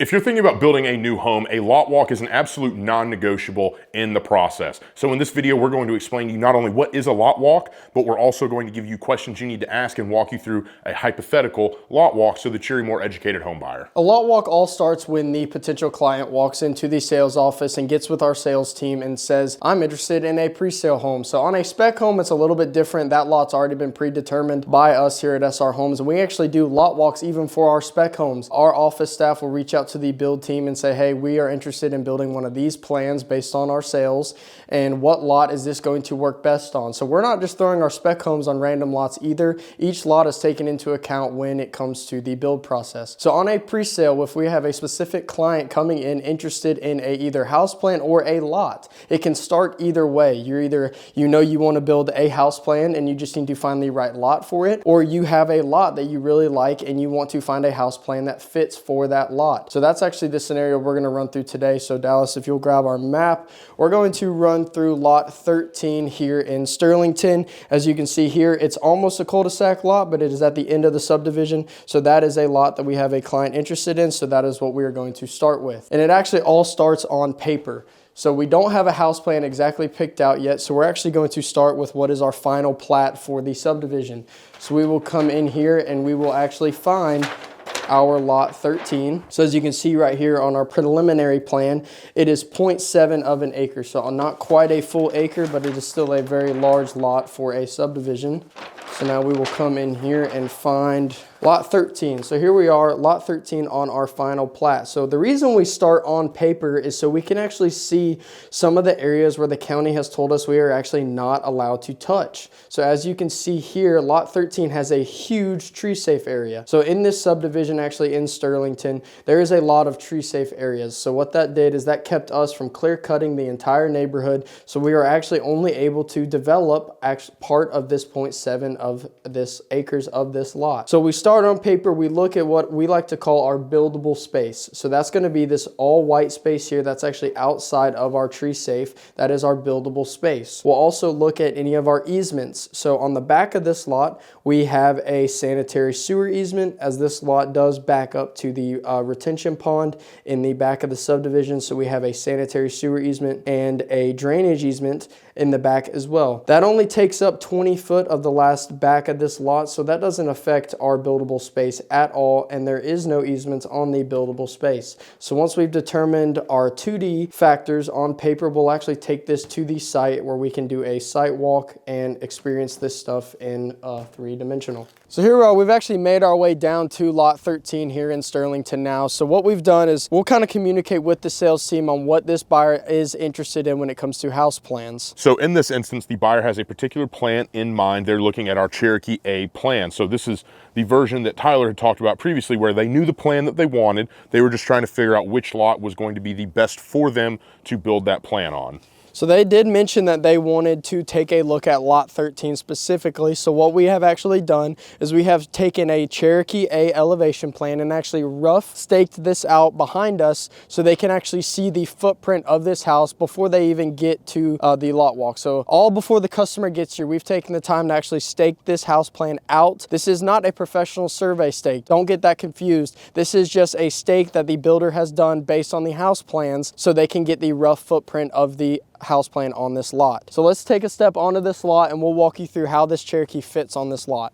If you're thinking about building a new home, a lot walk is an absolute non-negotiable in the process. So in this video, we're going to explain to you not only what is a lot walk, but we're also going to give you questions you need to ask and walk you through a hypothetical lot walk so that you're a more educated home buyer. A lot walk all starts when the potential client walks into the sales office and gets with our sales team and says, I'm interested in a pre-sale home. So on a spec home, it's a little bit different. That lot's already been predetermined by us here at SR Homes. And we actually do lot walks even for our spec homes. Our office staff will reach out to the build team and say, hey, we are interested in building one of these plans based on our sales, and what lot is this going to work best on? So we're not just throwing our spec homes on random lots either. Each lot is taken into account when it comes to the build process. So on a pre-sale, if we have a specific client coming in interested in either house plan or a lot, it can start either way. You want to build a house plan and you just need to find the right lot for it, or you have a lot that you really like and you want to find a house plan that fits for that lot. So that's actually the scenario we're going to run through today. So Dallas, if you'll grab our map, we're going to run through lot 13 here in Sterlington. As you can see here, it's almost a cul-de-sac lot, but it is at the end of the subdivision. So that is a lot that we have a client interested in. So that is what we are going to start with. And it actually all starts on paper. So we don't have a house plan exactly picked out yet. So we're actually going to start with what is our final plat for the subdivision. So we will come in here and we will actually find our lot 13. So as you can see right here on our preliminary plan, it is 0.7 of an acre. So not quite a full acre, but it is still a very large lot for a subdivision. So now we will come in here and find lot 13. So here we are, lot 13 on our final plat. So the reason we start on paper is so we can actually see some of the areas where the county has told us we are actually not allowed to touch. So as you can see here, lot 13 has a huge tree safe area. So in this subdivision, actually in Sterlington, there is a lot of tree safe areas. So what that did is that kept us from clear cutting the entire neighborhood. So we are actually only able to develop part of this 0.7 of this acres of this lot. So we start on paper, we look at what we like to call our buildable space. So that's going to be this all white space here that's actually outside of our tree safe. That is our buildable space. We'll also look at any of our easements. So on the back of this lot, we have a sanitary sewer easement, as this lot does back up to the retention pond in the back of the subdivision. So we have a sanitary sewer easement and a drainage easement in the back as well. That only takes up 20 foot of the last back of this lot, so that doesn't affect our buildable space at all, and there is no easements on the buildable space. So once we've determined our 2D factors on paper, we'll actually take this to the site where we can do a site walk and experience this stuff in three-dimensional. So here we are, we've actually made our way down to lot 13 here in Sterlington now. So what we've done is we'll kind of communicate with the sales team on what this buyer is interested in when it comes to house plans. So in this instance, the buyer has a particular plan in mind. They're looking at our Cherokee A plan. So this is the version that Tyler had talked about previously, where they knew the plan that they wanted. They were just trying to figure out which lot was going to be the best for them to build that plan on. So they did mention that they wanted to take a look at lot 13 specifically. So what we have actually done is we have taken a Cherokee A elevation plan and actually rough staked this out behind us so they can actually see the footprint of this house before they even get to the lot walk. So all before the customer gets here, we've taken the time to actually stake this house plan out. This is not a professional survey stake. Don't get that confused. This is just a stake that the builder has done based on the house plans so they can get the rough footprint of the house plan on this lot. So let's take a step onto this lot and we'll walk you through how this Cherokee fits on this lot.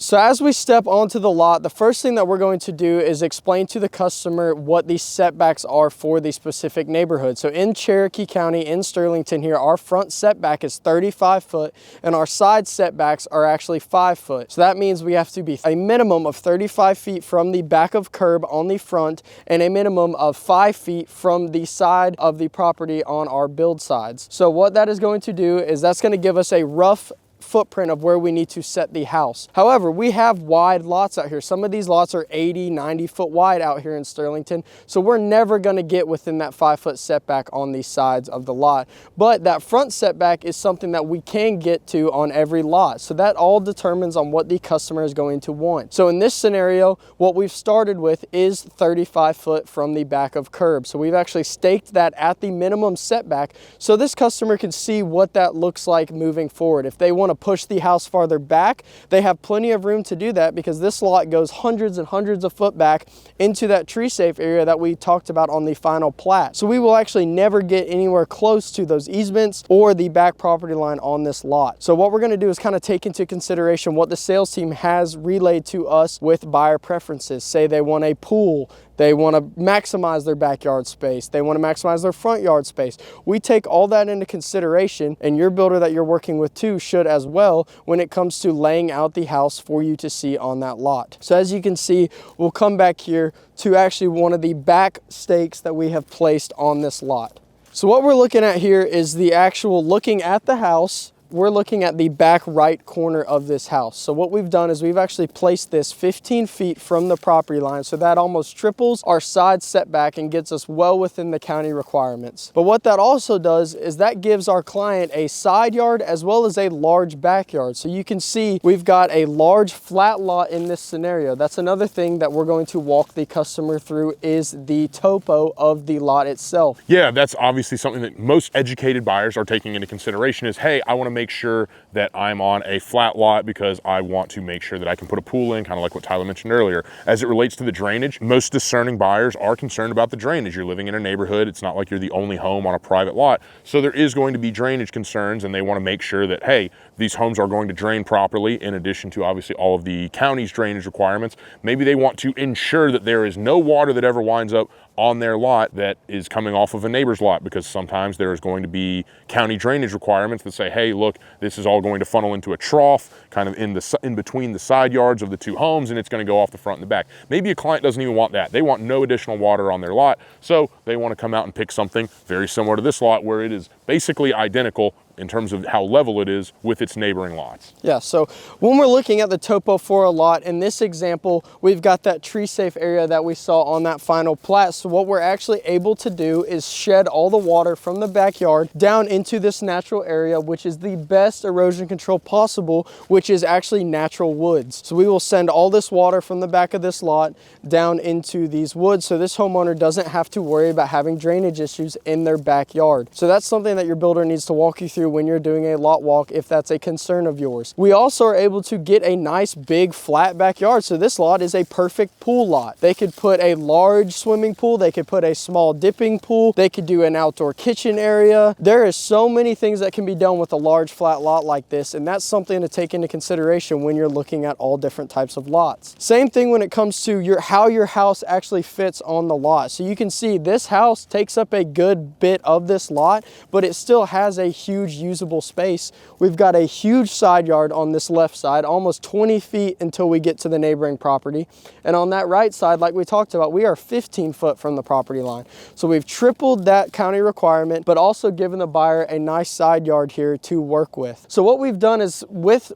So as we step onto the lot, the first thing that we're going to do is explain to the customer what the setbacks are for the specific neighborhood. So in Cherokee County, in Sterlington here, our front setback is 35 foot and our side setbacks are actually 5 foot. So that means we have to be a minimum of 35 feet from the back of curb on the front and a minimum of 5 feet from the side of the property on our build sides. So what that is going to do is that's going to give us a rough footprint of where we need to set the house. However, we have wide lots out here. Some of these lots are 80, 90 foot wide out here in Sterlington. So we're never going to get within that 5 foot setback on the sides of the lot. But that front setback is something that we can get to on every lot. So that all determines on what the customer is going to want. So in this scenario, what we've started with is 35 foot from the back of curb. So we've actually staked that at the minimum setback so this customer can see what that looks like moving forward. If they want to push the house farther back, they have plenty of room to do that because this lot goes hundreds and hundreds of foot back into that tree safe area that we talked about on the final plat. So we will actually never get anywhere close to those easements or the back property line on this lot. So what we're going to do is kind of take into consideration what the sales team has relayed to us with buyer preferences. Say they want a pool, they want to maximize their backyard space, they want to maximize their front yard space. We take all that into consideration, and your builder that you're working with too should as well when it comes to laying out the house for you to see on that lot. So as you can see, we'll come back here to actually one of the back stakes that we have placed on this lot. So what we're looking at here is the actual looking at the house. We're looking at the back right corner of this house. So what we've done is we've actually placed this 15 feet from the property line. So that almost triples our side setback and gets us well within the county requirements. But what that also does is that gives our client a side yard as well as a large backyard. So you can see we've got a large flat lot in this scenario. That's another thing that we're going to walk the customer through is the topo of the lot itself. Yeah, that's obviously something that most educated buyers are taking into consideration is, hey, I want to make sure that I'm on a flat lot because I want to make sure that I can put a pool in, kind of like what Tyler mentioned earlier. As it relates to the drainage, most discerning buyers are concerned about the drainage. You're living in a neighborhood. It's not like you're the only home on a private lot. So there is going to be drainage concerns, and they want to make sure that, hey, these homes are going to drain properly in addition to obviously all of the county's drainage requirements. Maybe they want to ensure that there is no water that ever winds up on their lot that is coming off of a neighbor's lot, because sometimes there is going to be county drainage requirements that say, hey, look, this is all going to funnel into a trough kind of in between the side yards of the two homes, and it's going to go off the front and the back. Maybe a client doesn't even want that. They want no additional water on their lot, so they want to come out and pick something very similar to this lot where it is basically identical in terms of how level it is with its neighboring lots. Yeah, so when we're looking at the topo for a lot, in this example, we've got that tree safe area that we saw on that final plat. So what we're actually able to do is shed all the water from the backyard down into this natural area, which is the best erosion control possible, which is actually natural woods. So we will send all this water from the back of this lot down into these woods, so this homeowner doesn't have to worry about having drainage issues in their backyard. So that's something that your builder needs to walk you through when you're doing a lot walk if that's a concern of yours. We also are able to get a nice big flat backyard. So this lot is a perfect pool lot. They could put a large swimming pool, they could put a small dipping pool, they could do an outdoor kitchen area. There is so many things that can be done with a large flat lot like this, and that's something to take into consideration when you're looking at all different types of lots. Same thing when it comes to how your house actually fits on the lot. So you can see this house takes up a good bit of this lot, but it still has a huge usable space. We've got a huge side yard on this left side, almost 20 feet until we get to the neighboring property. And on that right side, like we talked about, we are 15 foot from the property line. So we've tripled that county requirement, but also given the buyer a nice side yard here to work with. So what we've done is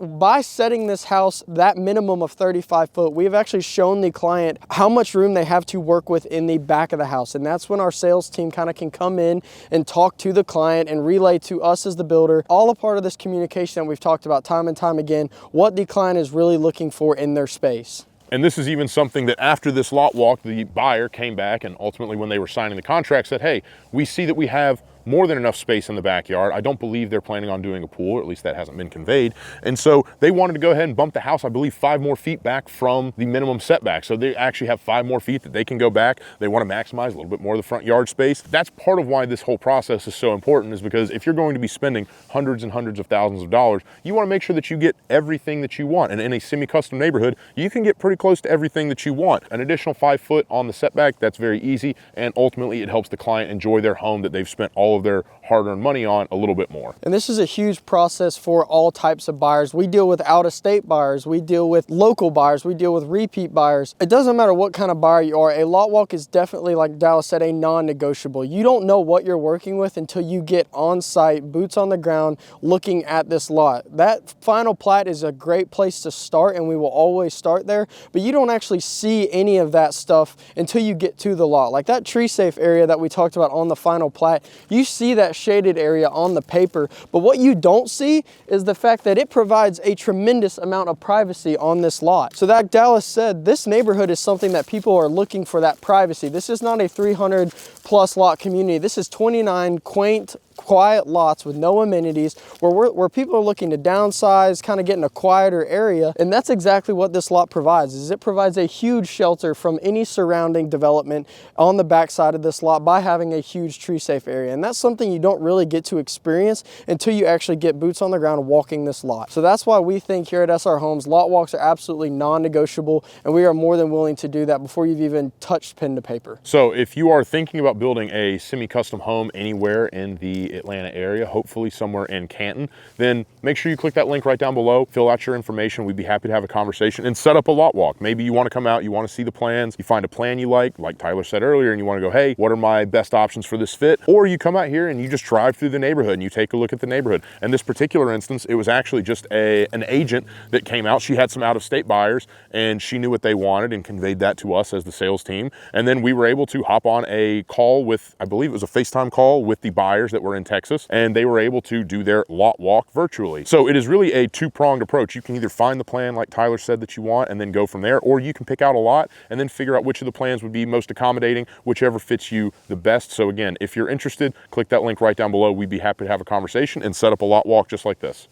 by setting this house that minimum of 35 foot, we've actually shown the client how much room they have to work with in the back of the house. And that's when our sales team kind of can come in and talk to the client and relay to us as the builder, all a part of this communication that we've talked about time and time again, what the client is really looking for in their space. And this is even something that after this lot walk, the buyer came back and ultimately when they were signing the contract said, hey, we see that we have more than enough space in the backyard. I don't believe they're planning on doing a pool, or at least that hasn't been conveyed. And so they wanted to go ahead and bump the house, I believe, 5 more feet back from the minimum setback. So they actually have 5 more feet that they can go back. They want to maximize a little bit more of the front yard space. That's part of why this whole process is so important, is because if you're going to be spending hundreds and hundreds of thousands of dollars, you want to make sure that you get everything that you want. And in a semi-custom neighborhood, you can get pretty close to everything that you want. An additional 5 foot on the setback, that's very easy. And ultimately it helps the client enjoy their home that they've spent all of their hard-earned money on a little bit more. And this is a huge process for all types of buyers. We deal with out-of-state buyers, we deal with local buyers, we deal with repeat buyers. It doesn't matter what kind of buyer you are. A lot walk is definitely, like Dallas said, a non-negotiable. You don't know what you're working with until you get on site, boots on the ground, looking at this lot. That final plat is a great place to start, and we will always start there, but you don't actually see any of that stuff until you get to the lot. Like that tree safe area that we talked about on the final plat, you see that shaded area on the paper, but what you don't see is the fact that it provides a tremendous amount of privacy on this lot. So that Dallas said, this neighborhood is something that people are looking for, that privacy. This is not a 300+ plus lot community. This is 29 quaint, quiet lots with no amenities where people are looking to downsize, kind of get in a quieter area. And that's exactly what this lot provides, is it provides a huge shelter from any surrounding development on the backside of this lot by having a huge tree safe area. And that's something you don't really get to experience until you actually get boots on the ground walking this lot. So that's why we think here at SR Homes, lot walks are absolutely non-negotiable, and we are more than willing to do that before you've even touched pen to paper. So if you are thinking about building a semi-custom home anywhere in the Atlanta area, hopefully somewhere in Canton, then make sure you click that link right down below, fill out your information. We'd be happy to have a conversation and set up a lot walk. Maybe you want to come out, you want to see the plans, you find a plan you like Tyler said earlier, and you want to go, hey, what are my best options for this fit? Or you come out here and you just drive through the neighborhood and you take a look at the neighborhood. And this particular instance, it was actually just an agent that came out. She had some out-of-state buyers and she knew what they wanted and conveyed that to us as the sales team. And then we were able to hop on a call with, I believe it was a FaceTime call with the buyers that were in Texas, and they were able to do their lot walk virtually. So it is really a two-pronged approach. You can either find the plan like Tyler said that you want and then go from there, or you can pick out a lot and then figure out which of the plans would be most accommodating, whichever fits you the best. So again, if you're interested, click that link right down below. We'd be happy to have a conversation and set up a lot walk just like this.